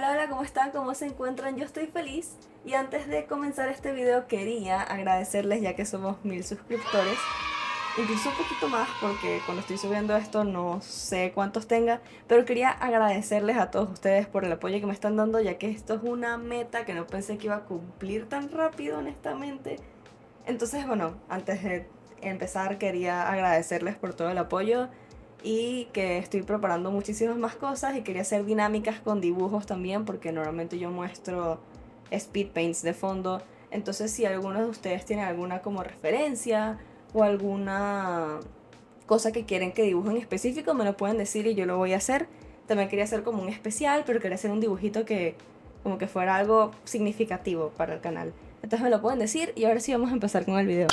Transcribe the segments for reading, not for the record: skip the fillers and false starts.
Hola, hola, ¿cómo están? ¿Cómo se encuentran? Yo estoy feliz y antes de comenzar este video quería agradecerles ya que somos 1000 suscriptores, incluso un poquito más porque cuando estoy subiendo esto no sé cuántos tenga, pero quería agradecerles a todos ustedes por el apoyo que me están dando ya que esto es una meta que no pensé que iba a cumplir tan rápido honestamente. Entonces, bueno, antes de empezar quería agradecerles por todo el apoyo y que estoy preparando muchísimas más cosas y quería hacer dinámicas con dibujos también porque normalmente yo muestro speed paints de fondo. Entonces, si alguno de ustedes tiene alguna como referencia o alguna cosa que quieren que dibuje en específico, me lo pueden decir y yo lo voy a hacer. También quería hacer como un especial, pero quería hacer un dibujito que como que fuera algo significativo para el canal. Entonces me lo pueden decir y ahora sí vamos a empezar con el video.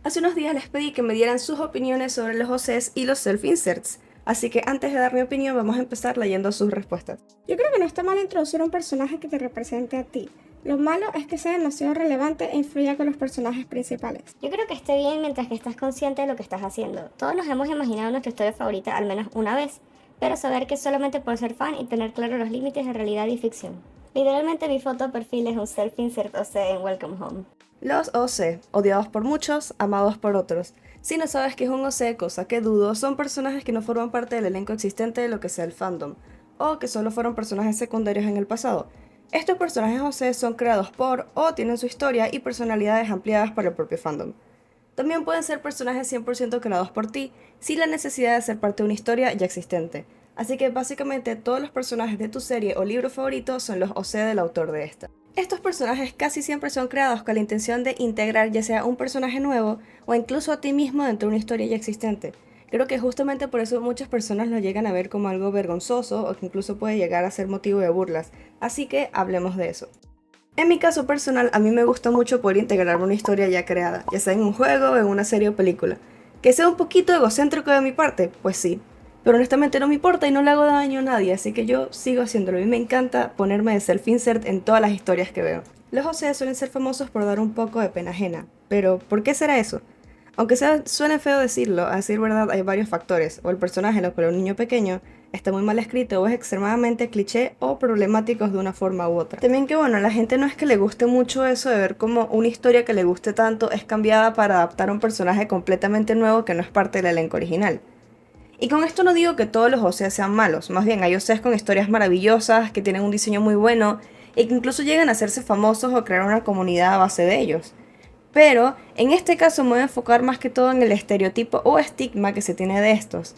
Hace unos días les pedí que me dieran sus opiniones sobre los OCs y los self-inserts, así que antes de dar mi opinión vamos a empezar leyendo sus respuestas. Yo creo que no está mal introducir un personaje que te represente a ti. Lo malo es que sea demasiado relevante e influya con los personajes principales. Yo creo que esté bien mientras que estás consciente de lo que estás haciendo. Todos nos hemos imaginado nuestra historia favorita al menos una vez, pero saber que es solamente por ser fan y tener claro los límites de realidad y ficción. Literalmente mi foto de perfil es un self-insert OC en Welcome Home. Los OC, odiados por muchos, amados por otros. Si no sabes qué es un OC, cosa que dudo, son personajes que no forman parte del elenco existente de lo que sea el fandom, o que solo fueron personajes secundarios en el pasado. Estos personajes OC son creados por, o tienen su historia y personalidades ampliadas para el propio fandom. También pueden ser personajes 100% creados por ti, sin la necesidad de ser parte de una historia ya existente. Así que básicamente todos los personajes de tu serie o libro favorito son los OC del autor de esta. Estos personajes casi siempre son creados con la intención de integrar ya sea un personaje nuevo o incluso a ti mismo dentro de una historia ya existente. Creo que justamente por eso muchas personas lo llegan a ver como algo vergonzoso o que incluso puede llegar a ser motivo de burlas, así que hablemos de eso. En mi caso personal, a mí me gusta mucho poder integrar una historia ya creada, ya sea en un juego, en una serie o película. ¿Que sea un poquito egocéntrico de mi parte? Pues sí. Pero honestamente no me importa y no le hago daño a nadie, así que yo sigo haciéndolo. A mí me encanta ponerme de self-insert en todas las historias que veo. Los OC suelen ser famosos por dar un poco de pena ajena, pero ¿por qué será eso? Aunque suene feo decirlo, a decir verdad hay varios factores, o el personaje lo cual un niño pequeño está muy mal escrito o es extremadamente cliché o problemáticos de una forma u otra. También que bueno, a la gente no es que le guste mucho eso de ver como una historia que le guste tanto es cambiada para adaptar a un personaje completamente nuevo que no es parte del elenco original. Y con esto no digo que todos los OCs sean malos, más bien hay OCs con historias maravillosas, que tienen un diseño muy bueno y que incluso llegan a hacerse famosos o crear una comunidad a base de ellos. Pero en este caso me voy a enfocar más que todo en el estereotipo o estigma que se tiene de estos.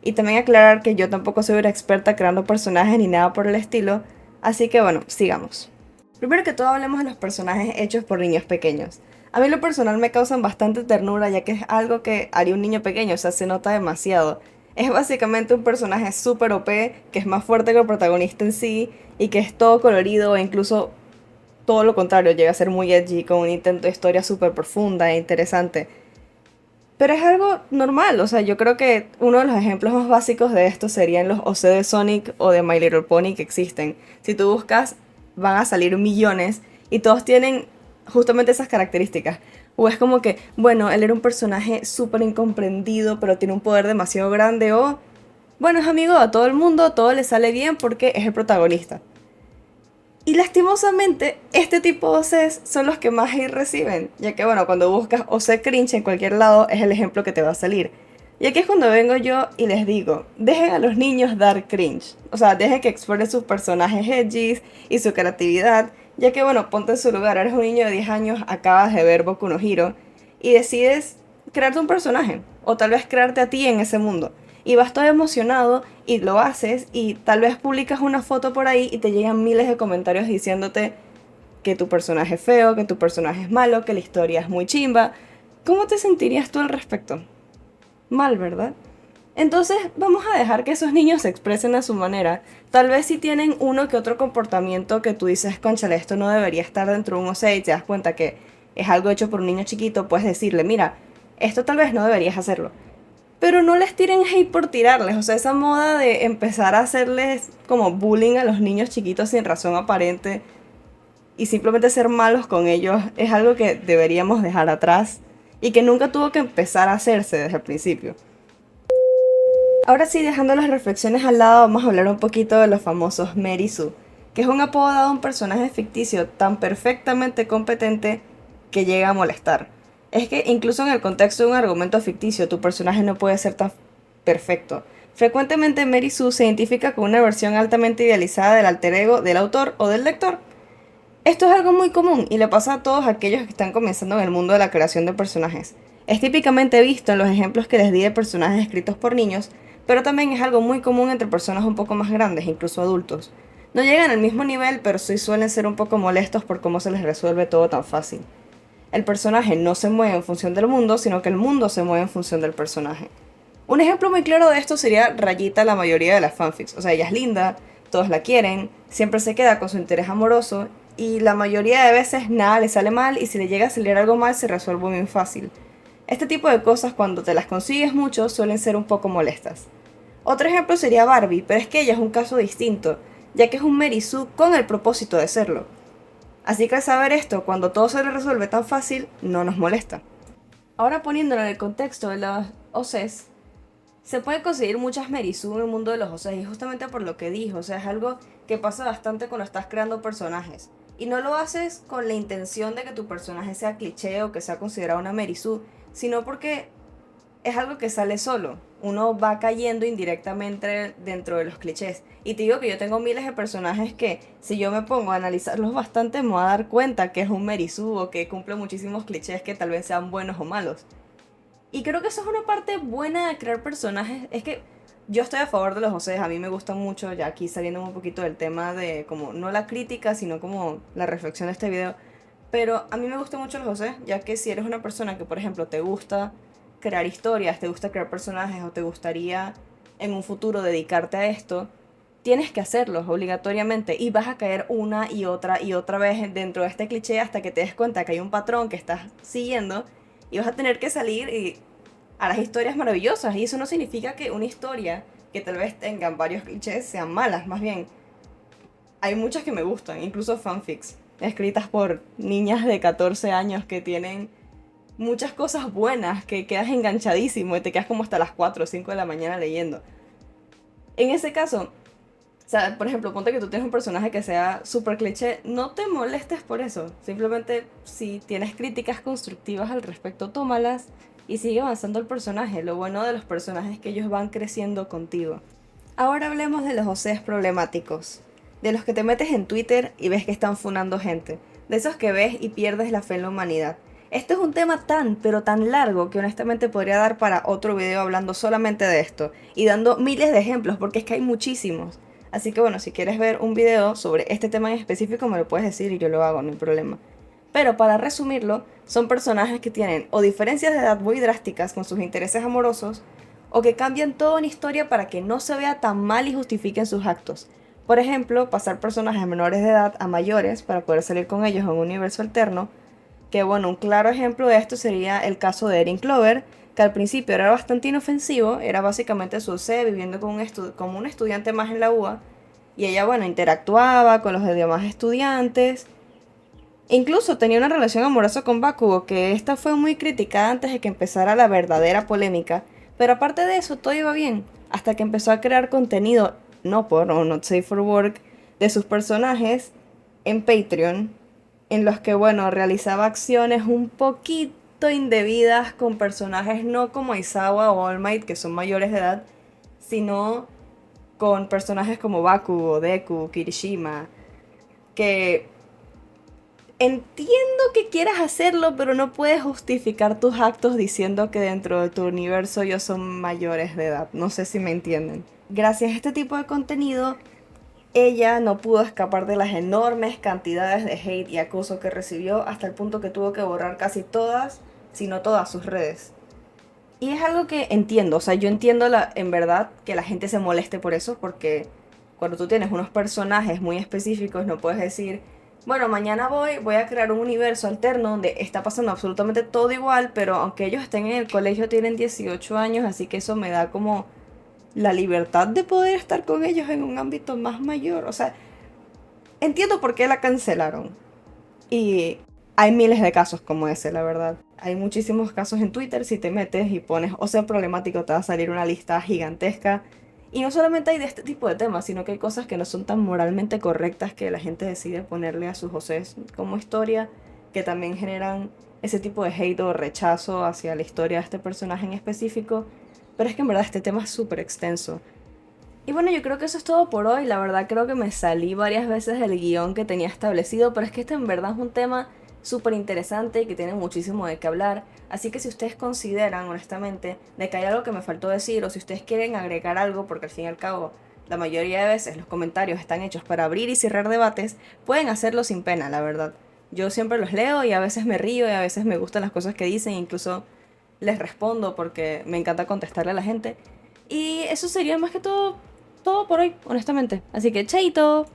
Y también aclarar que yo tampoco soy una experta creando personajes ni nada por el estilo, así que bueno, sigamos. Primero que todo hablemos de los personajes hechos por niños pequeños. A mí en lo personal me causan bastante ternura ya que es algo que haría un niño pequeño, o sea, se nota demasiado. Es básicamente un personaje súper OP, que es más fuerte que el protagonista en sí, y que es todo colorido e incluso todo lo contrario, llega a ser muy edgy, con un intento de historia súper profunda e interesante. Pero es algo normal, o sea, yo creo que uno de los ejemplos más básicos de esto serían los OC de Sonic o de My Little Pony que existen. Si tú buscas, van a salir millones y todos tienen justamente esas características. O es como que, bueno, él era un personaje súper incomprendido, pero tiene un poder demasiado grande, o, bueno, es amigo de todo el mundo, todo le sale bien porque es el protagonista. Y lastimosamente, este tipo de OCs son los que más hate reciben, ya que bueno, cuando buscas OC cringe en cualquier lado es el ejemplo que te va a salir. Y aquí es cuando vengo yo y les digo, dejen a los niños dar cringe. O sea, dejen que exploren sus personajes edgys y su creatividad, ya que bueno, ponte en su lugar, eres un niño de 10 años, acabas de ver Boku no Hero, y decides crearte un personaje, o tal vez crearte a ti en ese mundo. Y vas todo emocionado y lo haces y tal vez publicas una foto por ahí y te llegan miles de comentarios diciéndote que tu personaje es feo, que tu personaje es malo, que la historia es muy chimba. ¿Cómo te sentirías tú al respecto? Mal, ¿verdad? Entonces vamos a dejar que esos niños se expresen a su manera. Tal vez si tienen uno que otro comportamiento que tú dices, cónchale, esto no debería estar dentro de un OC y te das cuenta que es algo hecho por un niño chiquito, puedes decirle, mira, esto tal vez no deberías hacerlo. Pero no les tiren hate por tirarles, o sea, esa moda de empezar a hacerles como bullying a los niños chiquitos sin razón aparente y simplemente ser malos con ellos es algo que deberíamos dejar atrás y que nunca tuvo que empezar a hacerse desde el principio. Ahora sí, dejando las reflexiones al lado, vamos a hablar un poquito de los famosos Mary Sue, que es un apodo dado a un personaje ficticio tan perfectamente competente que llega a molestar. Es que incluso en el contexto de un argumento ficticio, tu personaje no puede ser tan perfecto. Frecuentemente Mary Sue se identifica con una versión altamente idealizada del alter ego del autor o del lector. Esto es algo muy común y le pasa a todos aquellos que están comenzando en el mundo de la creación de personajes. Es típicamente visto en los ejemplos que les di de personajes escritos por niños, pero también es algo muy común entre personas un poco más grandes, incluso adultos. No llegan al mismo nivel, pero sí suelen ser un poco molestos por cómo se les resuelve todo tan fácil. El personaje no se mueve en función del mundo, sino que el mundo se mueve en función del personaje. Un ejemplo muy claro de esto sería Rayita la mayoría de las fanfics. O sea, ella es linda, todos la quieren, siempre se queda con su interés amoroso y la mayoría de veces nada le sale mal y si le llega a salir algo mal se resuelve muy fácil. Este tipo de cosas cuando te las consigues mucho suelen ser un poco molestas. Otro ejemplo sería Barbie, pero es que ella es un caso distinto, ya que es un Mary Sue con el propósito de serlo. Así que al saber esto, cuando todo se le resuelve tan fácil, no nos molesta. Ahora poniéndolo en el contexto de los OCs, se puede conseguir muchas Mary Sue en el mundo de los OCs y justamente por lo que dijo, o sea, es algo que pasa bastante cuando estás creando personajes. Y no lo haces con la intención de que tu personaje sea cliché o que sea considerado una Mary Sue, sino porque es algo que sale solo. Uno va cayendo indirectamente dentro de los clichés. Y te digo que yo tengo miles de personajes que si yo me pongo a analizarlos bastante me voy a dar cuenta que es un Mary Sue o que cumple muchísimos clichés que tal vez sean buenos o malos. Y creo que eso es una parte buena de crear personajes. Es que yo estoy a favor de los OCs, a mí me gustan mucho, ya aquí saliendo un poquito del tema de como no la crítica, sino como la reflexión de este video. Pero a mí me gustan mucho los OCs, ya que si eres una persona que por ejemplo te gusta crear historias, te gusta crear personajes o te gustaría en un futuro dedicarte a esto, tienes que hacerlos obligatoriamente y vas a caer una y otra vez dentro de este cliché hasta que te des cuenta que hay un patrón que estás siguiendo y vas a tener que salir y harás historias maravillosas. Y eso no significa que una historia que tal vez tengan varios clichés sean malas, más bien hay muchas que me gustan, incluso fanfics escritas por niñas de 14 años que tienen muchas cosas buenas, que quedas enganchadísimo y te quedas como hasta las 4 o 5 de la mañana leyendo. En ese caso, o sea, por ejemplo, ponte que tú tienes un personaje que sea súper cliché, no te molestes por eso. Simplemente, si tienes críticas constructivas al respecto, tómalas y sigue avanzando el personaje. Lo bueno de los personajes es que ellos van creciendo contigo. Ahora hablemos de los OCs problemáticos. De los que te metes en Twitter y ves que están funando gente. De esos que ves y pierdes la fe en la humanidad. Esto es un tema tan, pero tan largo que honestamente podría dar para otro video hablando solamente de esto y dando miles de ejemplos porque es que hay muchísimos. Así que bueno, si quieres ver un video sobre este tema en específico me lo puedes decir y yo lo hago, no hay problema. Pero para resumirlo, son personajes que tienen o diferencias de edad muy drásticas con sus intereses amorosos o que cambian toda una historia para que no se vea tan mal y justifiquen sus actos. Por ejemplo, pasar personajes menores de edad a mayores para poder salir con ellos en un universo alterno. Que bueno, un claro ejemplo de esto sería el caso de Erin Clover, que al principio era bastante inofensivo, era básicamente su C viviendo como un estudiante más en la UA, y ella, bueno, interactuaba con los demás estudiantes. Incluso tenía una relación amorosa con Bakugo, que esta fue muy criticada antes de que empezara la verdadera polémica, pero aparte de eso todo iba bien, hasta que empezó a crear contenido, no por o not safe for work, de sus personajes en Patreon, en los que, bueno, realizaba acciones un poquito indebidas con personajes no como Aizawa o All Might, que son mayores de edad, sino con personajes como Bakugo, Deku, Kirishima, que entiendo que quieras hacerlo, pero no puedes justificar tus actos diciendo que dentro de tu universo ellos son mayores de edad. No sé si me entienden. Gracias a este tipo de contenido, ella no pudo escapar de las enormes cantidades de hate y acoso que recibió hasta el punto que tuvo que borrar casi todas, si no todas sus redes. Y es algo que entiendo, o sea, yo entiendo en verdad que la gente se moleste por eso, porque cuando tú tienes unos personajes muy específicos no puedes decir, bueno, mañana voy a crear un universo alterno donde está pasando absolutamente todo igual, pero aunque ellos estén en el colegio tienen 18 años, así que eso me da como la libertad de poder estar con ellos en un ámbito más mayor. O sea, entiendo por qué la cancelaron. Y hay miles de casos como ese, la verdad. Hay muchísimos casos en Twitter, si te metes y pones o sea problemático, te va a salir una lista gigantesca. Y no solamente hay de este tipo de temas, sino que hay cosas que no son tan moralmente correctas que la gente decide ponerle a sus OCs como historia, que también generan ese tipo de hate o rechazo hacia la historia de este personaje en específico. Pero es que en verdad este tema es súper extenso. Y bueno, yo creo que eso es todo por hoy. La verdad creo que me salí varias veces del guión que tenía establecido, pero es que este en verdad es un tema súper interesante y que tiene muchísimo de qué hablar. Así que si ustedes consideran, honestamente, de que hay algo que me faltó decir o si ustedes quieren agregar algo, porque al fin y al cabo la mayoría de veces los comentarios están hechos para abrir y cerrar debates, pueden hacerlo sin pena, la verdad. Yo siempre los leo y a veces me río y a veces me gustan las cosas que dicen, incluso les respondo porque me encanta contestarle a la gente. Y eso sería más que todo por hoy, honestamente. Así que chaito.